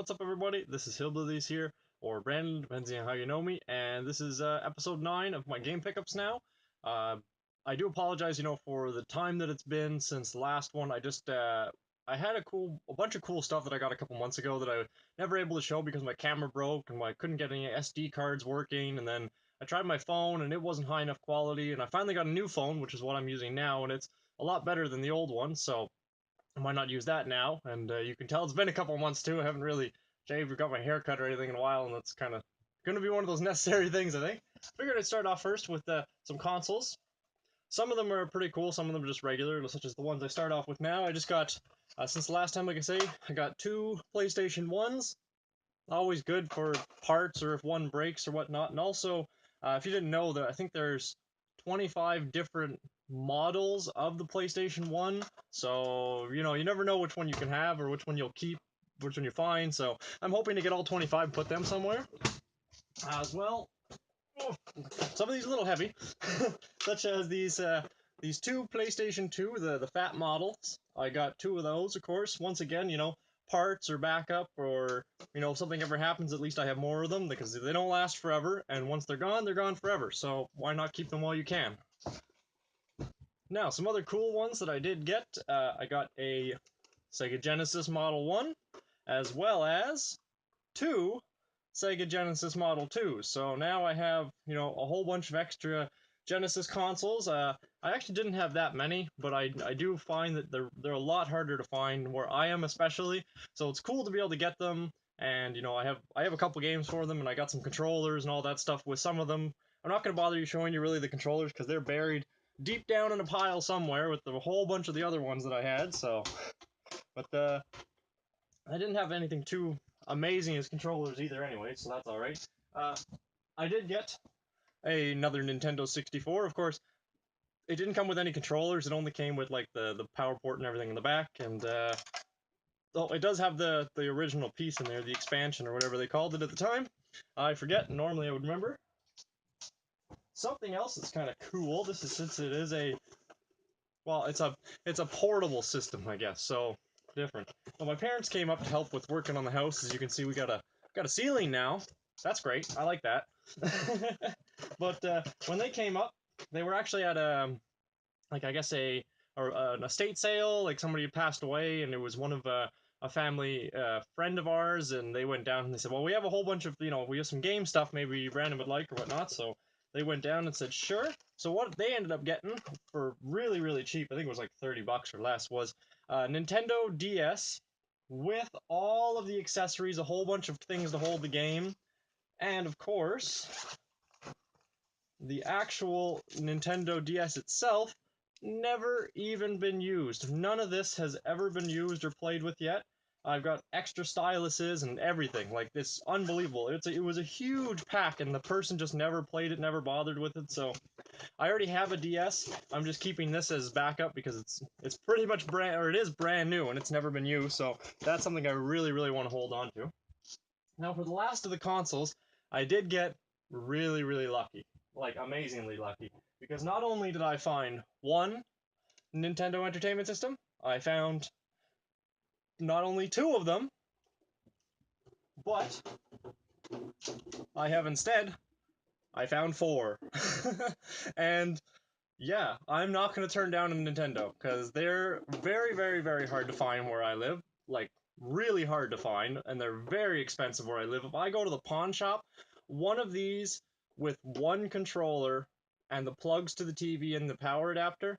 what's up everybody? This is Hillbillies here, or Brandon, depends on how you know me, and this is episode 9 of my game pickups now. Uh, I do apologize, for the time that it's been since the last one. I had a bunch of cool stuff that I got a couple months ago that I was never able to show because my camera broke and I couldn't get any SD cards working, and then I tried my phone and it wasn't high enough quality, and I finally got a new phone, which is what I'm using now, and it's a lot better than the old one, so why not use that now? And you can tell it's been a couple months too. I haven't really shaved or got my hair cut or anything in a while, and that's kind of going to be one of those necessary things, I think. Figured I'd start off first with some consoles. Some of them are pretty cool, some of them are just regular, such as the ones I start off with now. I just got, since the last time, like I say, I got two PlayStation 1s. Always good for parts or if one breaks or whatnot. And also, if you didn't know, that I think there's 25 different models of the PlayStation 1. So, you never know which one you can have or which one you'll keep, which one you find. So, I'm hoping to get all 25 and put them somewhere. As well, some of these are a little heavy, such as these two PlayStation 2, the fat models. I got two of those, of course. Once again, parts or backup, or if something ever happens, at least I have more of them because they don't last forever, and once they're gone forever. So why not keep them while you can? Now, some other cool ones that I did get. I got a Sega Genesis Model 1, as well as two Sega Genesis Model 2s. So now I have, a whole bunch of extra Genesis consoles. I actually didn't have that many, but I do find that they're a lot harder to find where I am, especially. So it's cool to be able to get them, and I have a couple games for them, and I got some controllers and all that stuff with some of them. I'm not going to bother you showing you really the controllers because they're buried deep down in a pile somewhere with a whole bunch of the other ones that I had. So, but I didn't have anything too amazing as controllers either anyway, so that's alright. Uh, I did get another Nintendo 64. Of course, it didn't come with any controllers. It only came with like the power port and everything in the back, and oh, it does have the original piece in there, the expansion or whatever they called it at the time. I forget. Normally I would remember. Something else that's kind of cool. This is since it is it's a portable system, I guess. So different. Well, my parents came up to help with working on the house. As you can see, we got a ceiling now. That's great. I like that. But when they came up, they were actually at like I guess an estate sale. Like somebody had passed away, and it was one of a family friend of ours, and they went down and they said, well, we have a whole bunch of we have some game stuff maybe Brandon would like or whatnot. So they went down and said sure. So what they ended up getting for really really cheap, I think it was like $30 or less, was Nintendo DS with all of the accessories, a whole bunch of things to hold the game, and of course the actual Nintendo DS itself never even been used. None of this has ever been used or played with yet. I've got extra styluses and everything. Like, it's unbelievable. It was a huge pack, and the person just never played it, never bothered with it. So I already have a DS. I'm just keeping this as backup because it's pretty much it is brand new and it's never been used. So that's something I really really want to hold on to. Now, for the last of the consoles, I did get really really lucky, like amazingly lucky, because not only did I find one Nintendo Entertainment System, I found not only two of them, but I found four. And yeah, I'm not going to turn down a Nintendo because they're very, very, very hard to find where I live. Like, really hard to find, and they're very expensive where I live. If I go to the pawn shop, one of these with one controller and the plugs to the TV and the power adapter,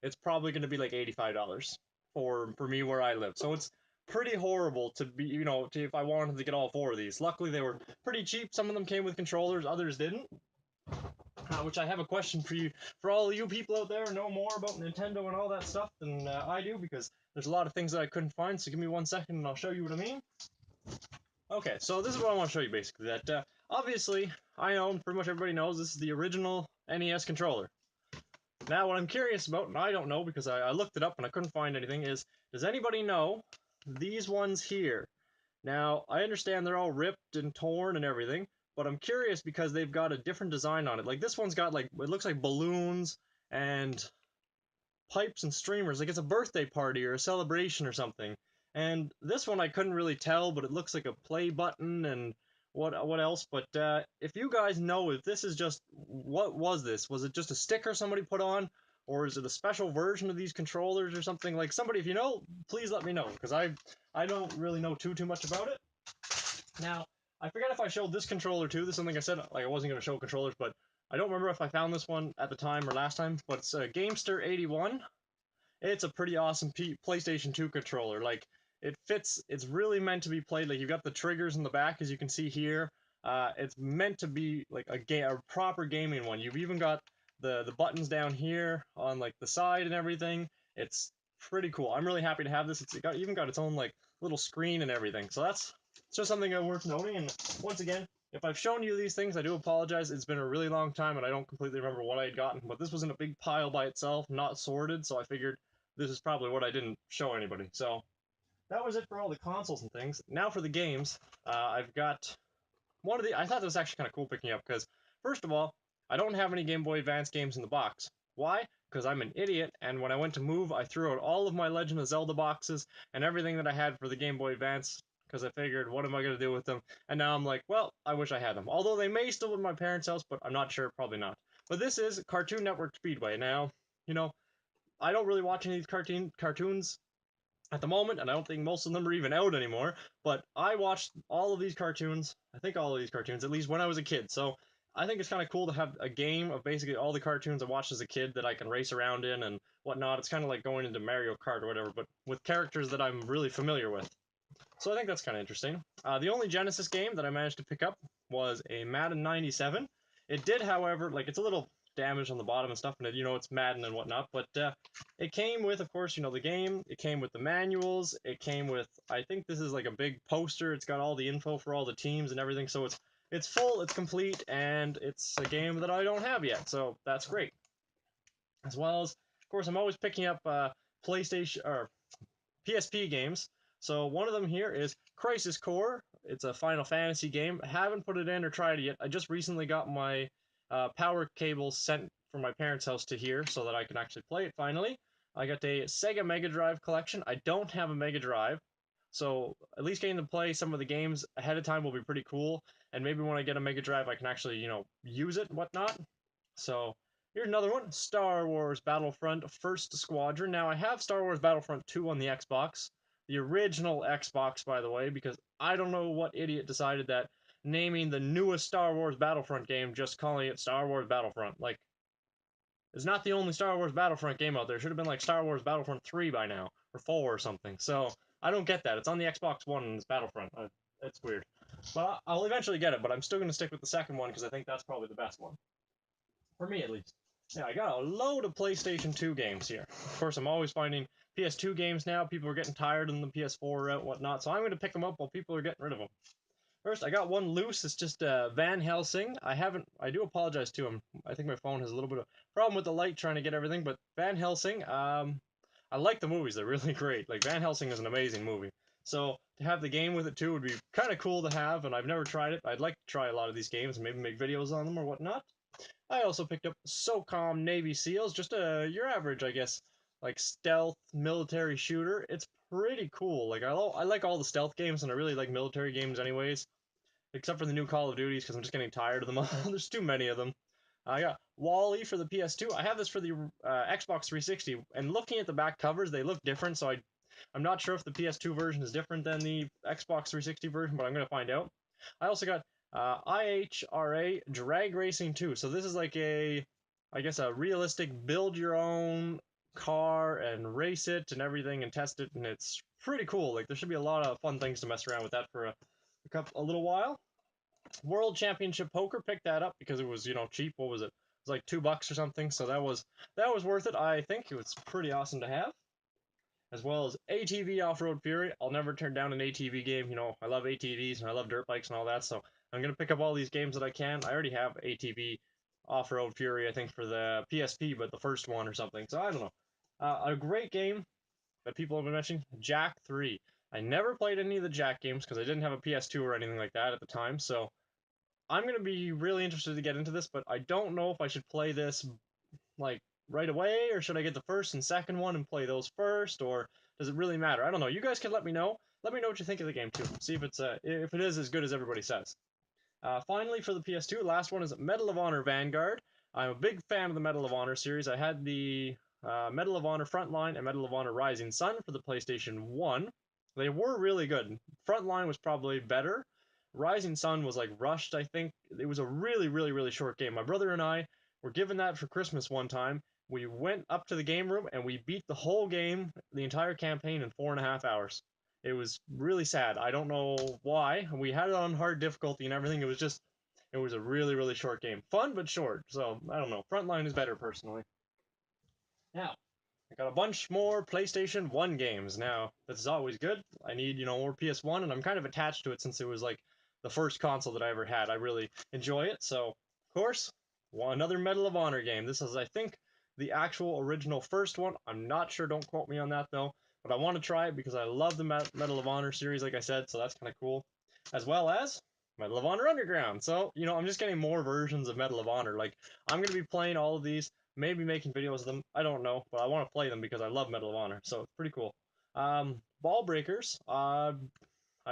it's probably going to be like $85 for me where I live. So it's pretty horrible to be, if I wanted to get all four of these. Luckily, they were pretty cheap. Some of them came with controllers, others didn't. Which I have a question for you, for all you people out there who know more about Nintendo and all that stuff than I do, because there's a lot of things that I couldn't find. So give me 1 second and I'll show you what I mean. Okay, so this is what I want to show you basically. That obviously, I know, and pretty much everybody knows, this is the original NES controller. Now, what I'm curious about, and I don't know because I looked it up and I couldn't find anything, is does anybody know these ones here? Now, I understand they're all ripped and torn and everything, but I'm curious because they've got a different design on it. Like, this one's got, like, it looks like balloons and pipes and streamers. Like, it's a birthday party or a celebration or something. And this one I couldn't really tell, but it looks like a play button and what else? But if you guys know if this is just what was this? Was it just a sticker somebody put on, or is it a special version of these controllers or something? Like somebody, if you know, please let me know because I don't really know too much about it. Now I forget if I showed this controller too. This is something I said like I wasn't going to show controllers, but I don't remember if I found this one at the time or last time. But it's a Gamester 81. It's a pretty awesome PlayStation 2 controller. Like it fits. It's really meant to be played. Like you've got the triggers in the back, as you can see here. It's meant to be like a proper gaming one. You've even got the buttons down here on like the side and everything. It's pretty cool. I'm really happy to have this. It's got even got its own like little screen and everything. So that's just something worth noting. And once again, if I've shown you these things, I do apologize. It's been a really long time and I don't completely remember what I had gotten. But this was in a big pile by itself, not sorted. So I figured this is probably what I didn't show anybody. So that was it for all the consoles and things. Now for the games. I've got one of the. I thought this was actually kind of cool picking up because, first of all, I don't have any Game Boy Advance games in the box. Why? Because I'm an idiot, and when I went to move, I threw out all of my Legend of Zelda boxes and everything that I had for the Game Boy Advance because I figured, what am I going to do with them? And now I'm like, well, I wish I had them. Although they may still be in my parents' house, but I'm not sure, probably not. But this is Cartoon Network Speedway. Now, you know, I don't really watch any of these cartoons at the moment, and I don't think most of them are even out anymore. But I watched all of these cartoons. I think all of these cartoons, at least when I was a kid. So I think it's kind of cool to have a game of basically all the cartoons I watched as a kid that I can race around in and whatnot. It's kind of like going into Mario Kart or whatever, but with characters that I'm really familiar with. So I think that's kind of interesting. The only Genesis game that I managed to pick up was a Madden 97. It did, however, like it's a little damaged on the bottom and stuff, and you know it's Madden and whatnot. But it came with, of course, you know the game. It came with the manuals. It came with, I think this is like a big poster. It's got all the info for all the teams and everything. So it's full, it's complete, and it's a game that I don't have yet. So that's great. As well as, of course, I'm always picking up PlayStation or PSP games. So one of them here is Crisis Core. It's a Final Fantasy game. I haven't put it in or tried it yet. I just recently got my power cable sent from my parents' house to here so that I can actually play it finally. I got a Sega Mega Drive collection. I don't have a Mega Drive, so at least getting to play some of the games ahead of time will be pretty cool. And maybe when I get a Mega Drive, I can actually, you know, use it and whatnot. So here's another one, Star Wars Battlefront First Squadron. Now I have Star Wars Battlefront 2 on the Xbox, the original Xbox, by the way, because I don't know what idiot decided that naming the newest Star Wars Battlefront game, just calling it Star Wars Battlefront. Like, it's not the only Star Wars Battlefront game out there. It should have been like Star Wars Battlefront 3 by now, or 4 or something. So, I don't get that. It's on the Xbox One and it's Battlefront. It's weird. But I'll eventually get it, but I'm still going to stick with the second one because I think that's probably the best one. For me, at least. Yeah, I got a load of PlayStation 2 games here. Of course, I'm always finding PS2 games now. People are getting tired of the PS4 and whatnot, so I'm going to pick them up while people are getting rid of them. First, I got one loose. It's just Van Helsing. I do apologize to him. I think my phone has a little bit of problem with the light trying to get everything, but Van Helsing, I like the movies. They're really great. Like, Van Helsing is an amazing movie. So, to have the game with it too would be kind of cool to have, and I've never tried it. I'd like to try a lot of these games and maybe make videos on them or whatnot. I also picked up SOCOM Navy SEALs, just your average, I guess, like stealth military shooter. It's pretty cool. Like I like all the stealth games, and I really like military games, anyways. Except for the new Call of Duties, because I'm just getting tired of them all. There's too many of them. I got Wally for the PS2. I have this for the Xbox 360, and looking at the back covers, they look different. So I'm not sure if the PS2 version is different than the Xbox 360 version, but I'm gonna find out. I also got IHRA Drag Racing 2. So this is like I guess a realistic build your own car and race it and everything and test it, and it's pretty cool. Like there should be a lot of fun things to mess around with that for a little while. World Championship Poker, picked that up because it was, you know, cheap. What was it? It was like $2 or something. So that was worth it. I think it was pretty awesome to have. As well as ATV Off-Road Fury. I'll never turn down an ATV game. You know, I love ATVs and I love dirt bikes and all that. So I'm gonna pick up all these games that I can. I already have ATV Off-Road Fury, I think, for the PSP, but the first one or something. So I don't know. A great game that people have been mentioning, Jak 3. I never played any of the Jak games because I didn't have a PS2 or anything like that at the time. So I'm going to be really interested to get into this, but I don't know if I should play this like right away, or should I get the first and second one and play those first, or does it really matter? I don't know. You guys can let me know. Let me know what you think of the game too. See if it is as good as everybody says. Finally, for the PS2, last one is Medal of Honor Vanguard. I'm a big fan of the Medal of Honor series. I had the Medal of Honor Frontline and Medal of Honor Rising Sun for the PlayStation 1. They were really good. Frontline was probably better. Rising Sun was like rushed, I think. It was a really, really, really short game. My brother and I were given that for Christmas one time. We went up to the game room and we beat the whole game, the entire campaign, in 4.5 hours. It was really sad. I don't know why. We had it on hard difficulty and everything. It was a really, really short game. Fun, but short. So, I don't know. Frontline is better, personally. Now, I got a bunch more PlayStation 1 games. Now, this is always good. I need, more PS1, and I'm kind of attached to it since it was like the first console that I ever had. I really enjoy it. So, of course, another Medal of Honor game. This is, I think, the actual original first one. I'm not sure. Don't quote me on that, though. But I want to try it because I love the Medal of Honor series, like I said, so that's kind of cool. As well as Medal of Honor Underground. So, I'm just getting more versions of Medal of Honor. Like, I'm going to be playing all of these, maybe making videos of them. I don't know, but I want to play them because I love Medal of Honor, so it's pretty cool. Ball Breakers. I'm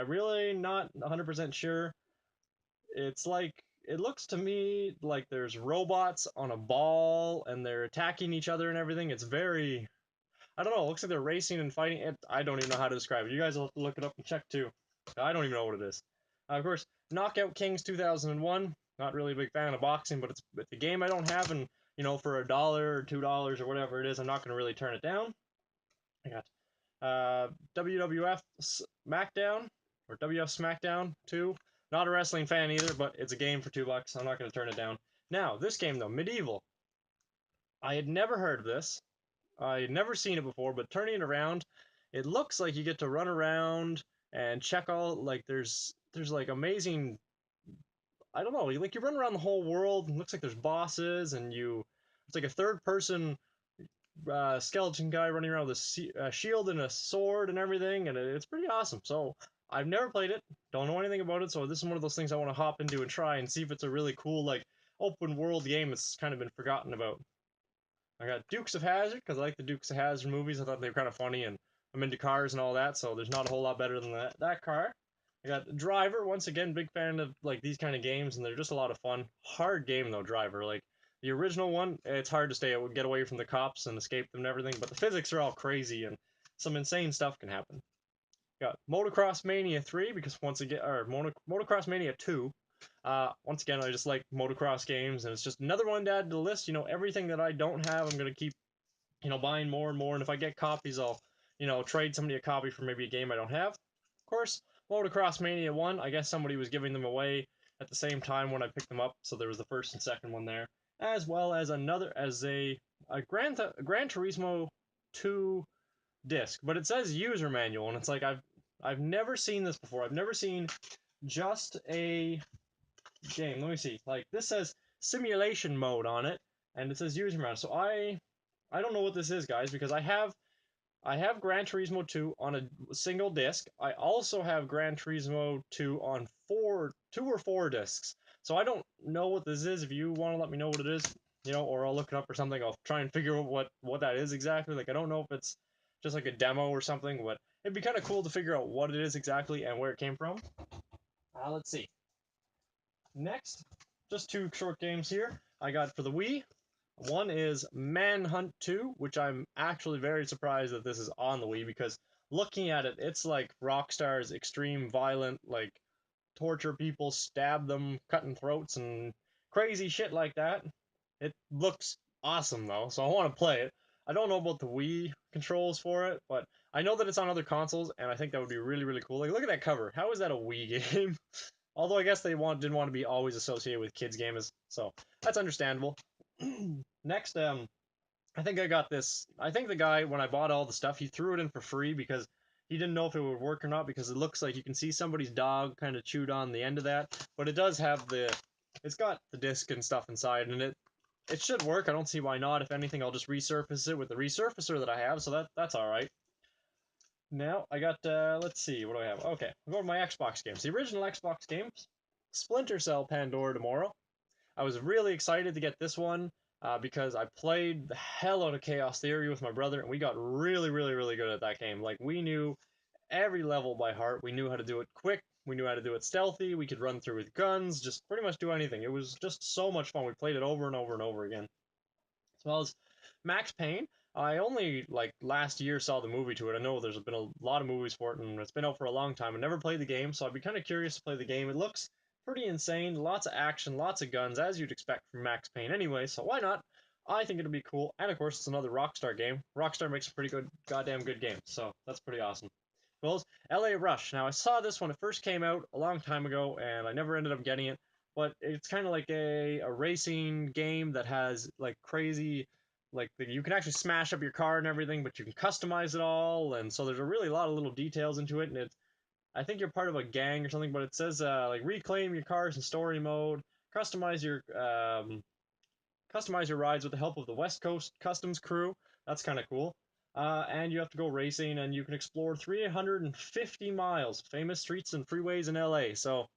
really not 100% sure. It's like it looks to me like there's robots on a ball and they're attacking each other and everything. It's very, I don't know. It looks like they're racing and fighting. I don't even know how to describe it. You guys will have to look it up and check too. I don't even know what it is. Of course, Knockout Kings 2001. Not really a big fan of boxing, but it's a game I don't have, and for $1 or $2 or whatever it is, I'm not going to really turn it down. I got WWF SmackDown or WF SmackDown 2. Not a wrestling fan either, but it's a game for $2. I'm not going to turn it down. Now, this game though, Medieval. I had never heard of this. I had never seen it before, but turning it around, it looks like you get to run around and check all like there's like amazing. I don't know, like you run around the whole world and it looks like there's bosses and it's like a third person skeleton guy running around with a shield and a sword and everything, and it's pretty awesome. So I've never played it, don't know anything about it, so this is one of those things I want to hop into and try and see if it's a really cool like open world game that's kind of been forgotten about. I got Dukes of Hazzard because I like the Dukes of Hazzard movies. I thought they were kind of funny, and I'm into cars and all that, so there's not a whole lot better than that car. I got Driver, once again, big fan of like these kind of games, and they're just a lot of fun. Hard game though, Driver. Like the original one, it's hard to get away from the cops and escape them and everything, but the physics are all crazy and some insane stuff can happen. Got Motocross Mania 3 because once again, or Motocross Mania 2. Once again, I just like motocross games, and it's just another one to add to the list. Everything that I don't have, I'm gonna keep, buying more and more. And if I get copies, I'll, trade somebody a copy for maybe a game I don't have. Of course, Motocross Mania 1. I guess somebody was giving them away at the same time when I picked them up, so there was the first and second one there, as well as a Gran Turismo 2 disc, but it says user manual, and it's like I've never seen this before. I've never seen just a game. Let me see. Like this says simulation mode on it, and it says user manual. So I don't know what this is, guys, because I have Gran Turismo 2 on a single disc. I also have Gran Turismo 2 on two or four discs. So I don't know what this is. If you want to let me know what it is, or I'll look it up or something. I'll try and figure out what that is exactly. Like I don't know if it's just like a demo or something, but it'd be kind of cool to figure out what it is exactly and where it came from. Let's see. Next, just two short games here I got for the Wii. One is Manhunt 2, which I'm actually very surprised that this is on the Wii because looking at it, it's like Rockstar's extreme violent, like torture people, stab them, cutting throats, and crazy shit like that. It looks awesome though, so I want to play it. I don't know about the Wii controls for it, but I know that it's on other consoles, and I think that would be really, really cool. Like, look at that cover. How is that a Wii game? Although I guess they didn't want to be always associated with kids games, so that's understandable. Next, I think I got this. I think the guy, when I bought all the stuff, he threw it in for free because he didn't know if it would work or not because it looks like you can see somebody's dog kind of chewed on the end of that, but it does have it's got the disc and stuff inside, and it should work. I don't see why not. If anything, I'll just resurface it with the resurfacer that I have, so that's all right. Now I got let's see, what do I have? Okay, I'll go to my Xbox games. The original Xbox games, Splinter Cell Pandora Tomorrow. I was really excited to get this one. because I played the hell out of Chaos Theory with my brother, and we got really, really, really good at that game. Like, we knew every level by heart. We knew how to do it quick. We knew how to do it stealthy. We could run through with guns, just pretty much do anything. It was just so much fun. We played it over and over and over again. As well as Max Payne. I only like last year saw the movie to it. I know there's been a lot of movies for it, and it's been out for a long time. I never played the game, so I'd be kind of curious to play the game. It looks pretty insane, lots of action, lots of guns, as you'd expect from Max Payne anyway. So why not? I think it'll be cool. And of course, it's another Rockstar game. Rockstar makes a pretty good, goddamn good game, so that's pretty awesome. Well, LA Rush. Now I saw this when it first came out a long time ago, and I never ended up getting it. But it's kind of like a racing game that has like crazy, like you can actually smash up your car and everything, but you can customize it all, and so there's a really lot of little details into it. And it's I think you're part of a gang or something, but it says like reclaim your cars in story mode, customize your customize your rides with the help of the West Coast Customs crew. That's kind of cool. And you have to go racing, and you can explore 350 miles, famous streets and freeways in LA. So,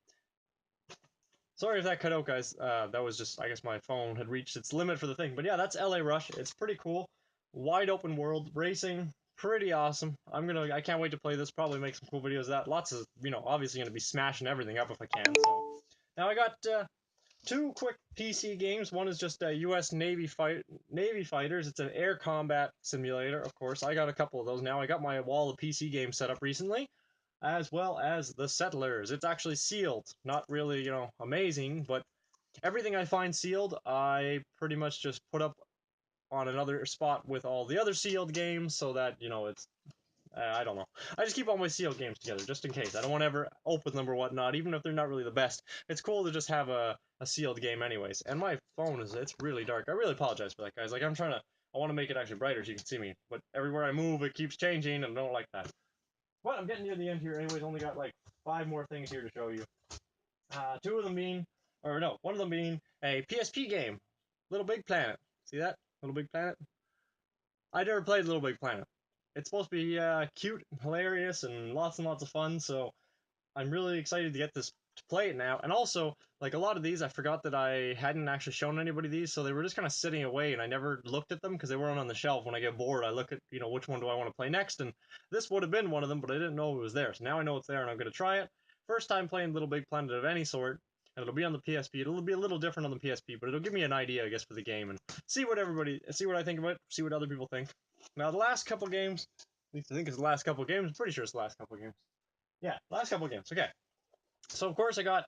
sorry if that cut out, guys. That was just, I guess my phone had reached its limit for the thing. But yeah, that's LA Rush. It's pretty cool. Wide open world racing. Pretty awesome. I can't wait to play this. Probably make some cool videos of that. Lots of, obviously gonna be smashing everything up if I can. So, now I got two quick PC games. One is just a U.S. Navy fighters. It's an air combat simulator, of course. I got a couple of those now. I got my wall of PC games set up recently, as well as the Settlers. It's actually sealed. Not really, amazing, but everything I find sealed, I pretty much just put up on another spot with all the other sealed games, so that it's I don't know. I just keep all my sealed games together just in case. I don't want to ever open them or whatnot, even if they're not really the best. It's cool to just have a sealed game anyways. And my phone it's really dark. I really apologize for that, guys. Like I want to make it actually brighter so you can see me. But everywhere I move, it keeps changing, and I don't like that. But I'm getting near the end here anyways. Only got like 5 more things here to show you. Two of them being, or no, one of them being a PSP game. Little Big Planet. See that? Little Big Planet? I never played Little Big Planet. It's supposed to be cute, hilarious, and lots of fun. So I'm really excited to get this to play it now. And also, like a lot of these, I forgot that I hadn't actually shown anybody these, so they were just kind of sitting away, and I never looked at them because they weren't on the shelf. When I get bored, I look at which one do I want to play next, and this would have been one of them, but I didn't know it was there. So now I know it's there, and I'm gonna try it. First time playing Little Big Planet of any sort, and it'll be on the PSP. It'll be a little different on the PSP, but it'll give me an idea, I guess, for the game, and see what I think about it, see what other people think. Now the last couple games, at least I think it's the last couple games. I'm pretty sure it's the last couple games. Yeah, last couple games. Okay. So of course I got,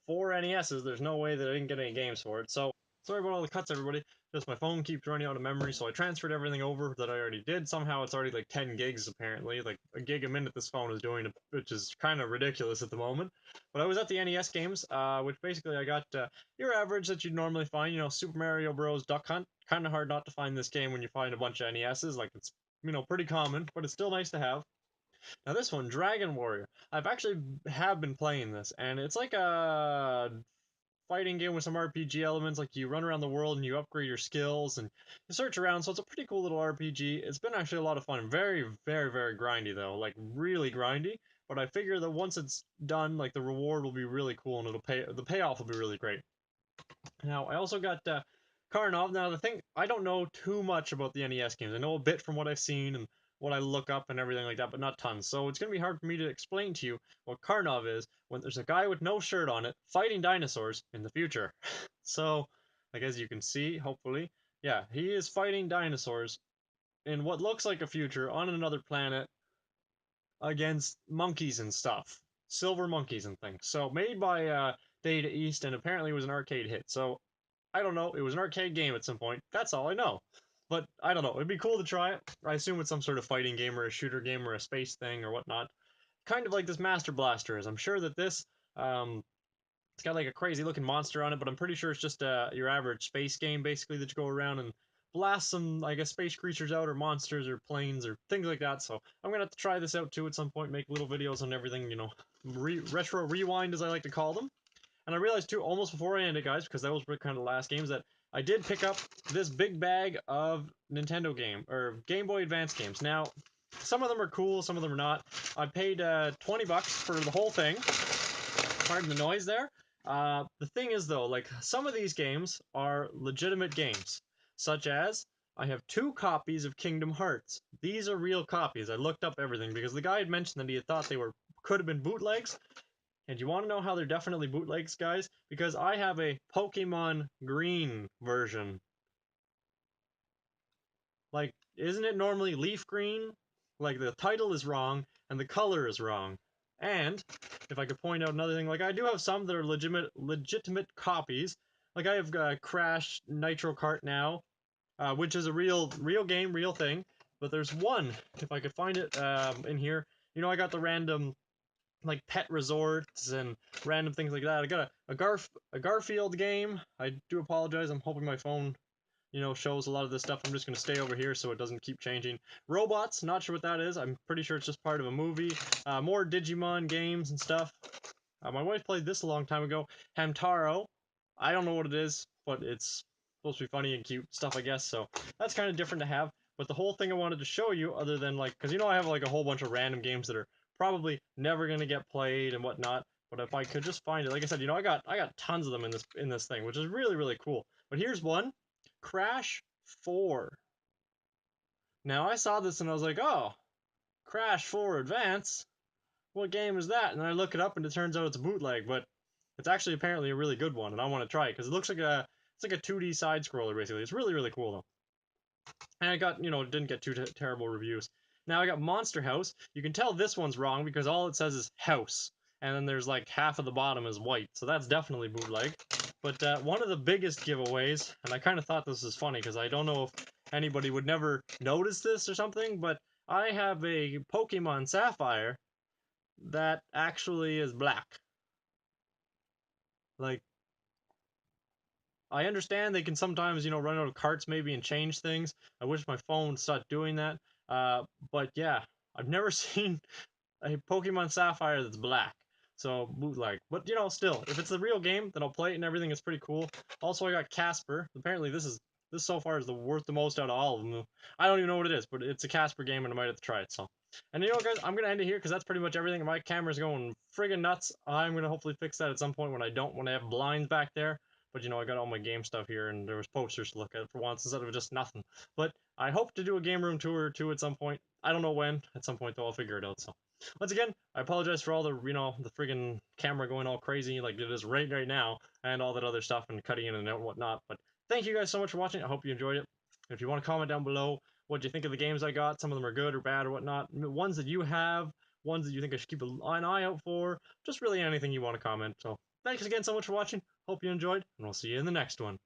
4 NESs. There's no way that I didn't get any games for it. So sorry about all the cuts, everybody. Just my phone keeps running out of memory, so I transferred everything over that I already did. Somehow it's already like 10 gigs apparently, like a gig a minute this phone is doing, which is kind of ridiculous at the moment. But I was at the NES games, which basically I got your average that you'd normally find. Super Mario Bros. Duck Hunt. Kind of hard not to find this game when you find a bunch of NESs. Like it's pretty common, but it's still nice to have. Now this one, Dragon Warrior. I've actually have been playing this, and it's like a fighting game with some RPG elements. Like you run around the world and you upgrade your skills and you search around. So it's a pretty cool little RPG. It's been actually a lot of fun. Very, very, very grindy though, like really grindy. But I figure that once it's done, like the reward will be really cool and the payoff will be really great. Now, I also got Karnov. Now, the thing, I don't know too much about the NES games. I know a bit from what I've seen and what I look up and everything like that, but not tons. So it's going to be hard for me to explain to you what Karnov is when there's a guy with no shirt on it fighting dinosaurs in the future. So, like as you can see, hopefully, yeah, he is fighting dinosaurs in what looks like a future on another planet against monkeys and stuff. Silver monkeys and things. So, made by Data East, and apparently it was an arcade hit. So, I don't know. It was an arcade game at some point. That's all I know. But I don't know. It'd be cool to try it. I assume it's some sort of fighting game or a shooter game or a space thing or whatnot. Kind of like this Master Blaster is. I'm sure that this, it's got like a crazy looking monster on it, but I'm pretty sure it's just your average space game basically that you go around and blast some, I guess, space creatures out or monsters or planes or things like that. So I'm gonna have to try this out too at some point, make little videos on everything, retro rewind as I like to call them. And I realized too, almost before I ended, guys, because that was kind of the last games, that I did pick up this big bag of Nintendo game or Game Boy Advance games. Now, some of them are cool, some of them are not. I paid $20 for the whole thing. Pardon the noise there. The thing is though, like some of these games are legitimate games, such as I have 2 copies of Kingdom Hearts. These are real copies. I looked up everything because the guy had mentioned that he had thought they were could have been bootlegs. And you want to know how they're definitely bootlegs, guys? Because I have a Pokemon Green version. Like, isn't it normally leaf green? Like, the title is wrong, and the color is wrong. And, if I could point out another thing, like, I do have some that are legitimate copies. Like, I have Crash Nitro Kart now, which is a real game, real thing. But there's one, if I could find it in here. You know, I got the random, like, pet resorts and random things like that. I got a Garfield game. I do apologize. I'm hoping my phone shows a lot of this stuff. I'm just going to stay over here so it doesn't keep changing. Robots, not sure what that is. I'm pretty sure it's just part of a movie. More Digimon games and stuff. My wife played this a long time ago. Hamtaro. I don't know what it is, but it's supposed to be funny and cute stuff, I guess. So that's kind of different to have. But the whole thing I wanted to show you, other than like, because I have like a whole bunch of random games that are probably never going to get played and whatnot. But if I could just find it, like I said, I got tons of them in this thing, which is really cool. But here's one, Crash 4. Now I saw this and I was like, oh, Crash 4 Advance. What game is that? And I look it up and it turns out it's a bootleg, but it's actually apparently a really good one, and I want to try it because it looks like a 2D side scroller basically. It's really cool though. And I got didn't get too terrible reviews. Now I got Monster House. You can tell this one's wrong because all it says is house, and then there's like half of the bottom is white, so that's definitely bootleg. But one of the biggest giveaways, and I kind of thought this was funny because I don't know if anybody would never notice this or something, but I have a Pokemon Sapphire that actually is black. Like, I understand they can sometimes, run out of carts maybe and change things. I wish my phone would stop doing that. But yeah, I've never seen a Pokemon Sapphire that's black. So bootleg. But still, if it's the real game, then I'll play it and everything. It's pretty cool. Also, I got Casper. Apparently, this so far is the worth the most out of all of them. I don't even know what it is, but it's a Casper game, and I might have to try it. So, and guys, I'm gonna end it here because that's pretty much everything. My camera's going friggin' nuts. I'm gonna hopefully fix that at some point when I have blinds back there. But I got all my game stuff here, and there was posters to look at for once instead of just nothing. But I hope to do a game room tour or two at some point. I don't know when. At some point, though, I'll figure it out. So, once again, I apologize for all the the friggin' camera going all crazy like it is right now, and all that other stuff and cutting in and out and whatnot. But thank you guys so much for watching. I hope you enjoyed it. If you want to comment down below what you think of the games I got, some of them are good or bad or whatnot, ones that you have, ones that you think I should keep an eye out for, just really anything you want to comment. So thanks again so much for watching. Hope you enjoyed, and we'll see you in the next one.